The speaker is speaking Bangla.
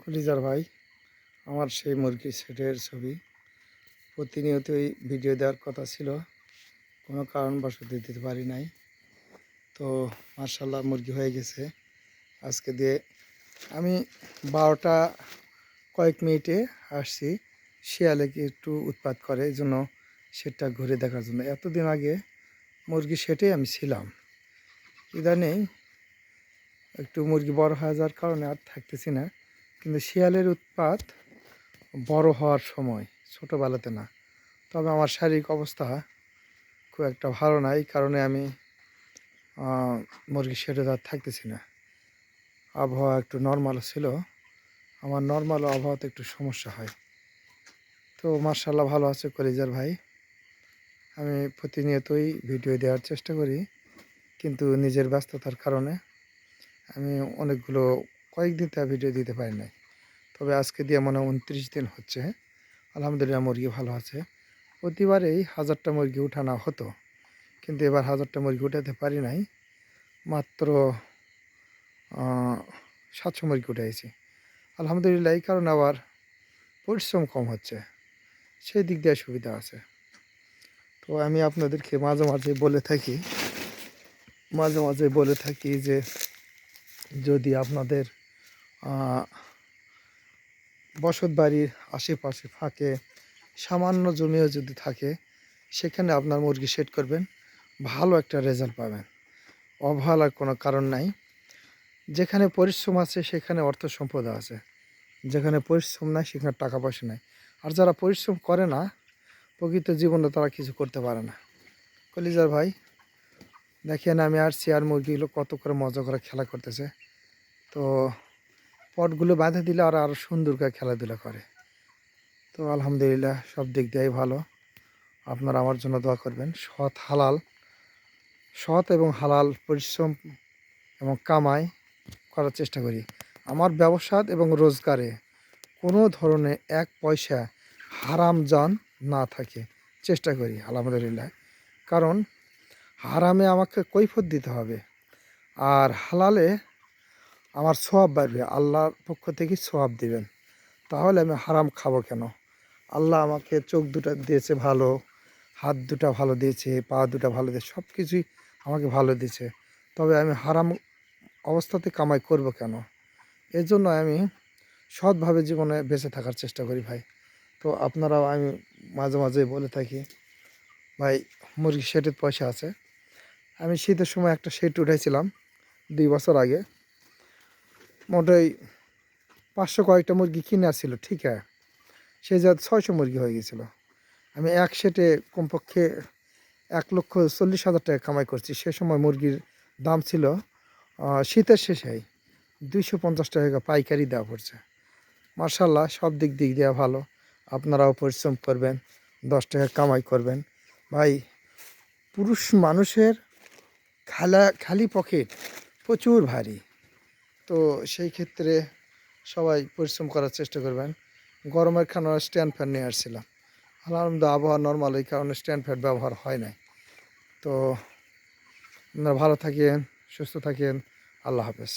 কলিজার ভাই, আমার সেই মুরগির সেটের ছবি প্রতিনিয়তই ভিডিও দেওয়ার কথা ছিল, কোনো কারণবশত দিতে পারি নাই। তো মার্শাল্লাহ মুরগি হয়ে গেছে আজকে দিয়ে। আমি 12টা কয়েক মিনিটে আসছি, শিয়ালে কি একটু উৎপাত করে, এই জন্য সেটটা ঘুরে দেখার জন্য। এতদিন আগে মুরগি সেটে আমি ছিলাম, ইদানিং একটু মুরগি বড় হয়ে যাওয়ার কারণে আর থাকতেছি না। কিন্তু শিয়ালের উৎপাত বড় হওয়ার সময়, ছোটোবেলাতে না। তবে আমার শারীরিক অবস্থা খুব একটা ভালো না, এই কারণে আমি মুরগির শেডে আর থাকতেছি না। আবহাওয়া একটু নর্মাল ছিল, আমার নর্মাল আবহাওয়াতে একটু সমস্যা হয়। তো মার্শাল্লাহ ভালো আছে কলিজার ভাই। আমি প্রতিনিয়তই ভিডিও দেওয়ার চেষ্টা করি, কিন্তু নিজের ব্যস্ততার কারণে আমি অনেকগুলো কয়েকদিন তা ভিডিও দিতে পারি নাই। তবে আজকে দিয়ে মনে হয় 29 দিন হচ্ছে। আলহামদুলিল্লাহ মুরগি ভালো আছে। প্রতিবারেই 1000টা মুরগি উঠানো হতো, কিন্তু এবার 1000টা মুরগি উঠাতে পারি নাই। মাত্র 700 মুরগি উঠাইছি। আলহামদুলিল্লাহ এই কারণে আবার পরিশ্রম কম হচ্ছে, সেই দিক দিয়ে সুবিধা আছে। তো আমি আপনাদেরকে মাঝে মাঝে বলে থাকি যে যদি আপনাদের বসত বাড়ির আশেপাশে ফাঁকে সামান্য জমিও যদি থাকে, সেখানে আপনার মুরগি সেট করবেন, ভালো একটা রেজাল্ট পাবেন। অবহেলার কোনো কারণ নাই। যেখানে পরিশ্রম আছে সেখানে অর্থ সম্পদ আছে, যেখানে পরিশ্রম নাই সেখানে টাকা পয়সা নাই। আর যারা পরিশ্রম করে না, প্রকৃত জীবনে তারা কিছু করতে পারে না। কলিজার ভাই, দেখেন আমি আসছি আর মুরগিগুলো কত করে মজা করে খেলা করতেছে। তো পটগুলো বাঁধে দিলে আর আরও সুন্দর করে খেলাধুলা করে। তো আলহামদুলিল্লাহ সব দিক দিয়েই ভালো। আপনারা আমার জন্য দোয়া করবেন। সৎ এবং হালাল পরিশ্রম এবং কামাই করার চেষ্টা করি। আমার ব্যবসা এবং রোজগারে কোনো ধরনের এক পয়সা হারাম জান না থাকে চেষ্টা করি আলহামদুলিল্লাহ। কারণ হারামে আমাকে কৈফিয়ত দিতে হবে, আর হালালে আমার সওয়াব বাড়বে, আল্লাহর পক্ষ থেকে সওয়াব দিবেন। তাহলে আমি হারাম খাবো কেন? আল্লাহ আমাকে চোখ দুটো দিয়েছে ভালো, হাত দুটো ভালো দিয়েছে, পা দুটো ভালো দিয়েছে, সব কিছুই আমাকে ভালো দিয়েছে। তবে আমি হারাম অবস্থাতে কামাই করব কেন? এর জন্য আমি সৎভাবে জীবনে বেঁচে থাকার চেষ্টা করি ভাই। তো আপনারাও, আমি মাঝে মাঝে বলে থাকি ভাই, মুরগি শেডের পয়সা আছে। আমি শীতের সময় একটা শেড উঠাইছিলাম 2 বছর আগে। মোটাই 500 কয়েকটা মুরগি কিনে আসছিল, ঠিক আছে। সেই যা 600 মুরগি হয়ে গেছিলো। আমি এক শেডে কমপক্ষে 1,40,000 টাকা কামাই করছি। সে সময় মুরগির দাম ছিল শীতের শেষেই 250 টাকা পাইকারি দেওয়া পড়ছে। মার্শাল্লাহ সব দিক দিয়ে ভালো। আপনারাও পরিশ্রম করবেন, 10 টাকা কামাই করবেন ভাই। পুরুষ মানুষের খালি পকেট প্রচুর ভারী। তো সেই ক্ষেত্রে সবাই পরিশ্রম করার চেষ্টা করবেন। গরমের খানা স্ট্যান্ড ফ্যান নিয়ে আসছিলাম, আলহামদুলিল্লাহ আবহাওয়া নর্মাল, এই কারণে স্ট্যান্ড ফ্যান ব্যবহার হয় নাই। তো আপনারা ভালো থাকেন, সুস্থ থাকেন। আল্লাহ হাফেজ।